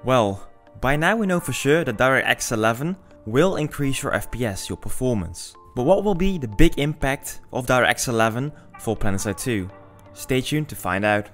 Well, by now we know for sure that DX11 will increase your FPS, your performance. But what will be the big impact of DX11 for Planetside 2? Stay tuned to find out.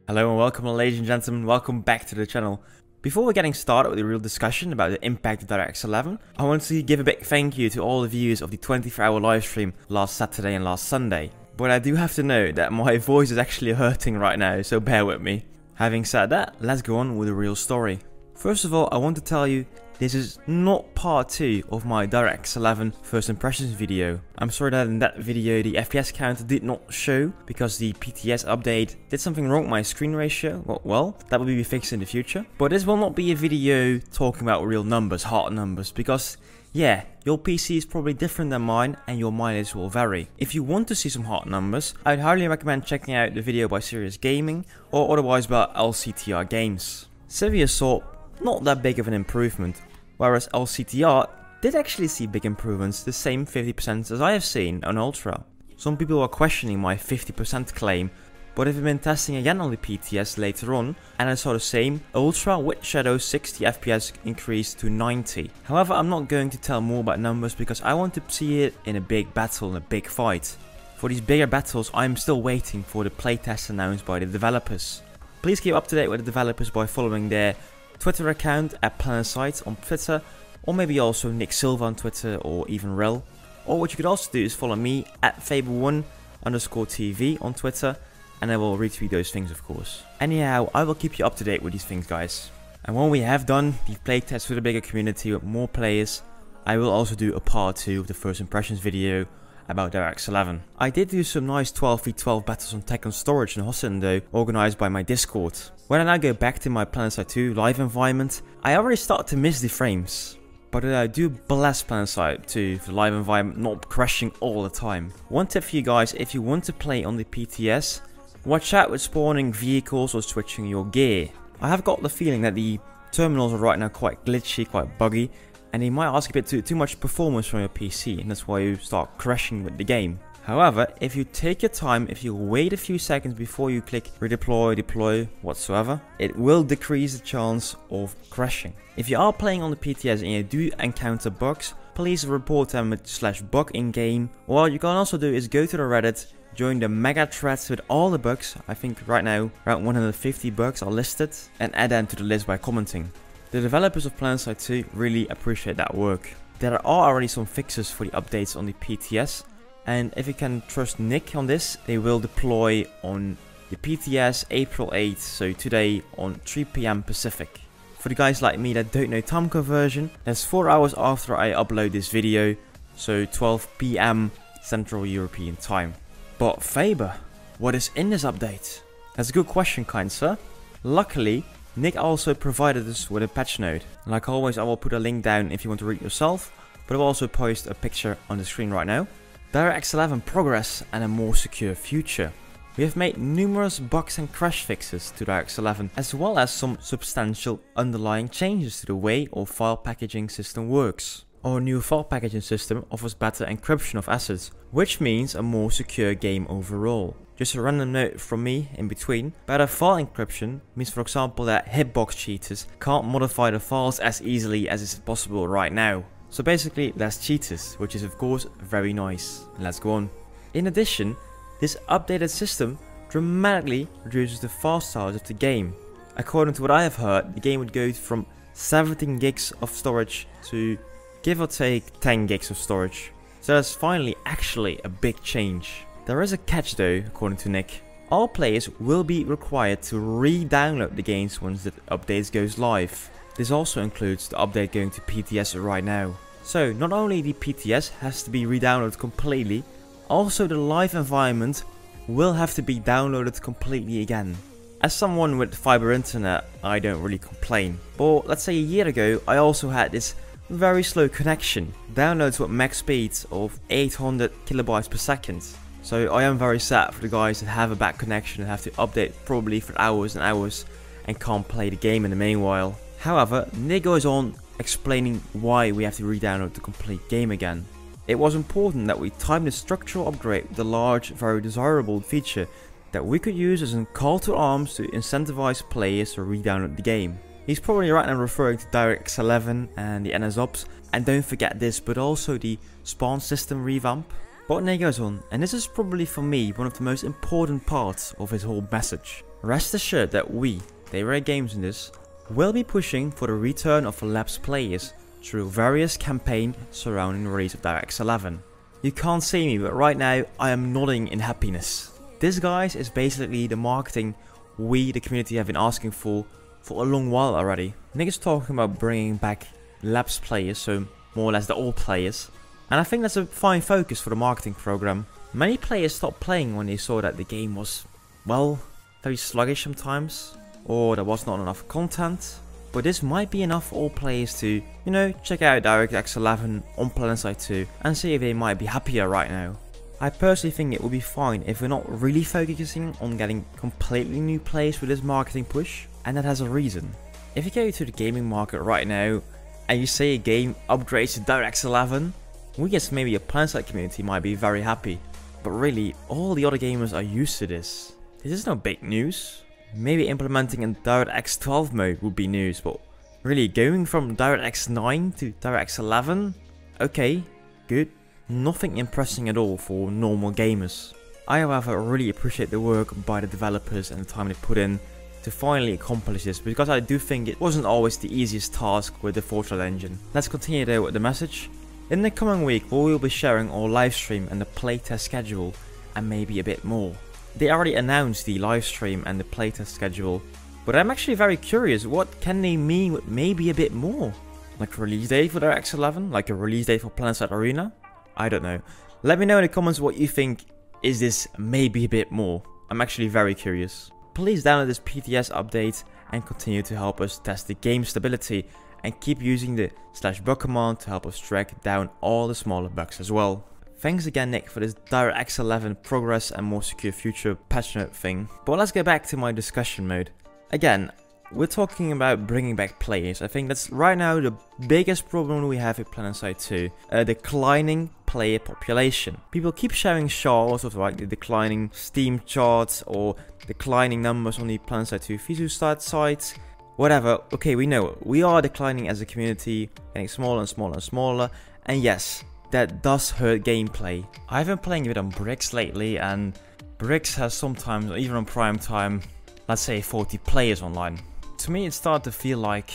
Hello and welcome, ladies and gentlemen, welcome back to the channel. Before we're getting started with the real discussion about the impact of DX11, I want to give a big thank you to all the viewers of the 24-hour livestream last Saturday and last Sunday. But I do have to note that my voice is actually hurting right now, so bear with me. Having said that, let's go on with the real story. First of all, I want to tell you this is not part 2 of my DX11 first impressions video. I'm sorry that in that video the FPS count did not show because the PTS update did something wrong with my screen ratio. Well, that will be fixed in the future. But this will not be a video talking about real numbers, hard numbers, because yeah, your PC is probably different than mine and your mileage will vary. If you want to see some hard numbers, I'd highly recommend checking out the video by Serious Gaming or otherwise by LCTR Games. Severe saw not that big of an improvement, whereas LCTR did actually see big improvements, the same 50% as I have seen on Ultra. Some people are questioning my 50% claim, but I've been testing again on the PTS later on, and I saw the same Ultra with Shadow 60 FPS increase to 90. However, I'm not going to tell more about numbers because I want to see it in a big battle, in a big fight. For these bigger battles, I'm still waiting for the playtest announced by the developers. Please keep up to date with the developers by following their Twitter account at Planetside on Twitter, or maybe also Nick Silva on Twitter, or even Rel. Or what you could also do is follow me at Fable1_TV on Twitter, and I will retweet those things, of course. Anyhow, I will keep you up to date with these things, guys. And when we have done the playtest with a bigger community with more players, I will also do a part 2 of the first impressions video about DX11. I did do some nice 12v12 battles on Tech on Storage and Hossen though, organized by my Discord. When I now go back to my Planetside 2 live environment, I already start to miss the frames. But I do bless Planetside 2 for the live environment not crashing all the time. One tip for you guys, if you want to play on the PTS, watch out with spawning vehicles or switching your gear. I have got the feeling that the terminals are right now quite glitchy, quite buggy, and they might ask a bit too much performance from your PC, and that's why you start crashing with the game. However, if you take your time, if you wait a few seconds before you click redeploy, deploy, whatsoever, it will decrease the chance of crashing. If you are playing on the PTS and you do encounter bugs, please report them with /bug in game. Or what you can also do is go to the Reddit, join the mega threads with all the bugs. I think right now around 150 bugs are listed, and add them to the list by commenting. The developers of Planetside 2 really appreciate that work. There are already some fixes for the updates on the PTS, and if you can trust Nick on this, they will deploy on the PTS April 8th, so today on 3 PM Pacific. For the guys like me that don't know time conversion, that's 4 hours after I upload this video, so 12 PM Central European time. But Faber, what is in this update? That's a good question, kind sir. Luckily, Nick also provided us with a patch note. Like always, I will put a link down if you want to read yourself, but I'll also post a picture on the screen right now. DX11 progress and a more secure future. We have made numerous bugs and crash fixes to DX11, as well as some substantial underlying changes to the way our file packaging system works. Our new file packaging system offers better encryption of assets, which means a more secure game overall. Just a random note from me in between, better file encryption means, for example, that hitbox cheaters can't modify the files as easily as is possible right now. So basically less cheaters, which is of course very nice. Let's go on. In addition, this updated system dramatically reduces the file size of the game. According to what I have heard, the game would go from 17 gigs of storage to give or take 10 gigs of storage. So that's finally actually a big change. There is a catch though, according to Nick. All players will be required to re-download the games once the update goes live. This also includes the update going to PTS right now. So not only the PTS has to be re-downloaded completely, also the live environment will have to be downloaded completely again. As someone with fiber internet, I don't really complain. But let's say a year ago, I also had this very slow connection. Downloads with max speeds of 800 kilobytes per second. So I am very sad for the guys that have a bad connection and have to update probably for hours and hours and can't play the game in the meanwhile. However, Nick goes on explaining why we have to re-download the complete game again. It was important that we timed the structural upgrade with a large, very desirable feature that we could use as a call to arms to incentivize players to re-download the game. He's probably right now referring to DX11 and the NSOps, and don't forget this, but also the spawn system revamp. Botany goes on, and this is probably for me one of the most important parts of his whole message. Rest assured that we, Dayrare Games in this, will be pushing for the return of lapsed players through various campaigns surrounding the release of DX11. You can't see me, but right now I am nodding in happiness. This, guys, is basically the marketing we, the community, have been asking for a long while already. Nick is talking about bringing back lapsed players, so more or less the old players. And I think that's a fine focus for the marketing program. Many players stopped playing when they saw that the game was, well, very sluggish sometimes, or there was not enough content. But this might be enough for all players to, you know, check out DX11 on Planetside 2 and see if they might be happier right now. I personally think it would be fine if we're not really focusing on getting completely new players with this marketing push, and that has a reason. If you go to the gaming market right now and you say a game upgrades to DX11, we guess maybe a Planetside community might be very happy. But really, all the other gamers are used to this. This is no big news. Maybe implementing a DX12 mode would be news, but really going from DX9 to DX11? Okay, good. Nothing impressive at all for normal gamers. I however really appreciate the work by the developers and the time they put in to finally accomplish this, because I do think it wasn't always the easiest task with the Fortran engine. Let's continue though with the message. In the coming week we will be sharing our livestream and the playtest schedule and maybe a bit more. They already announced the livestream and the playtest schedule, but I'm actually very curious, what can they mean with maybe a bit more? Like a release date for DX11? Like a release date for Planetside Arena? I don't know. Let me know in the comments what you think. Is this maybe a bit more? I'm actually very curious. Please download this PTS update and continue to help us test the game stability, and keep using the /bug command to help us track down all the smaller bugs as well. Thanks again, Nick, for this DX11 progress and more secure future patch note thing. But let's get back to my discussion mode. Again, we're talking about bringing back players. I think that's right now the biggest problem we have with Planetside 2. A declining player population. People keep showing charts of like the declining Steam charts or declining numbers on the Planetside 2 Fizu sites. Whatever, okay, we know we are declining as a community, getting smaller and smaller and smaller, and yes, that does hurt gameplay. I've been playing a bit on Bricks lately, and Bricks has sometimes, even on prime time, let's say 40 players online. To me, it started to feel like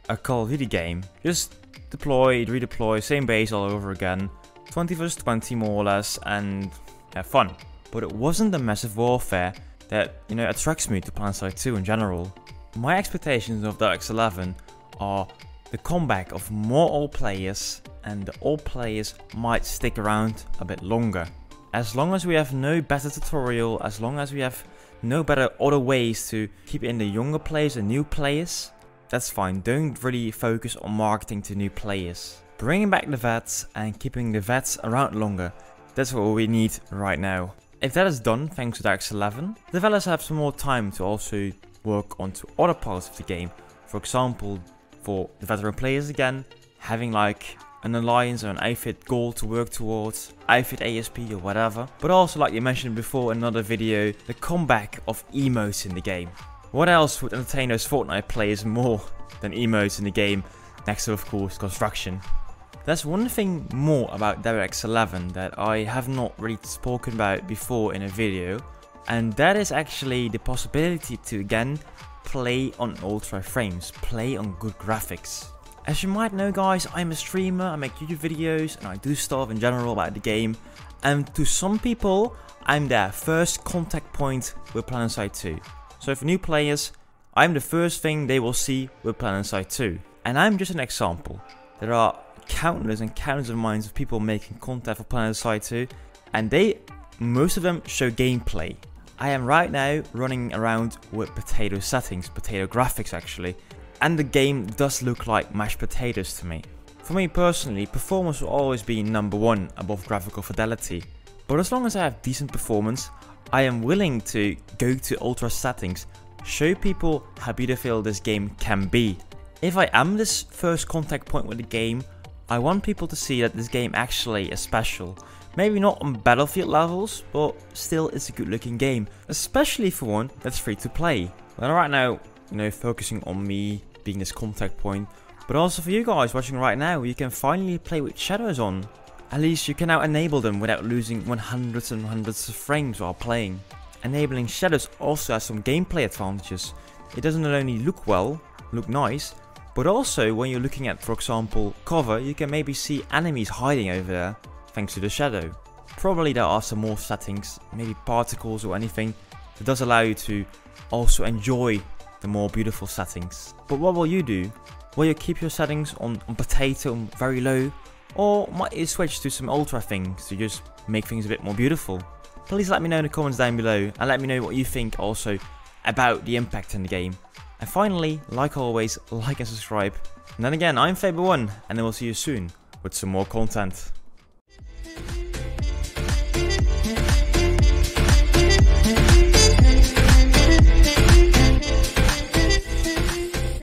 a Call of Duty game. Just deploy, redeploy, same base all over again, 20 vs 20 more or less, and have fun. But it wasn't the massive warfare that, you know, attracts me to Planetside 2 in general. My expectations of DX11 are the comeback of more old players, and the old players might stick around a bit longer. As long as we have no better tutorial, as long as we have no better other ways to keep in the younger players and new players, that's fine. Don't really focus on marketing to new players. Bringing back the vets and keeping the vets around longer, that's what we need right now. If that is done thanks to DX11, developers have some more time to also work onto other parts of the game. For example, for the veteran players again, having like an alliance or an outfit goal to work towards, outfit ASP or whatever. But also, like you mentioned before in another video, the comeback of emotes in the game. What else would entertain those Fortnite players more than emotes in the game, next to of course construction. There's one thing more about DX11 that I have not really spoken about before in a video, and that is actually the possibility to again play on ultra frames, play on good graphics. As you might know guys, I'm a streamer, I make YouTube videos and I do stuff in general about the game, and to some people I'm their first contact point with Planetside 2. So for new players, I'm the first thing they will see with Planetside 2. And I'm just an example. There are countless and countless of minds of people making content for Planetside 2, and most of them show gameplay. I am right now running around with potato settings, potato graphics actually, and the game does look like mashed potatoes to me. For me personally, performance will always be number one above graphical fidelity, but as long as I have decent performance, I am willing to go to ultra settings, show people how beautiful this game can be. If I am this first contact point with the game, I want people to see that this game actually is special. Maybe not on Battlefield levels, but still it's a good looking game, especially for one that's free to play. And right now, focusing on me being this contact point, but also for you guys watching right now, you can finally play with shadows on. At least you can now enable them without losing hundreds and hundreds of frames while playing. Enabling shadows also has some gameplay advantages. It doesn't only look nice, but also when you're looking at, for example, cover, you can maybe see enemies hiding over there thanks to the shadow. Probably there are some more settings, maybe particles or anything, that does allow you to also enjoy the more beautiful settings. But what will you do? Will you keep your settings on potato very low? Or might you switch to some ultra things to just make things a bit more beautiful? Please let me know in the comments down below and let me know what you think also about the impact in the game. And finally, like always, like and subscribe. And then again, I'm Faber1 and I will see you soon with some more content.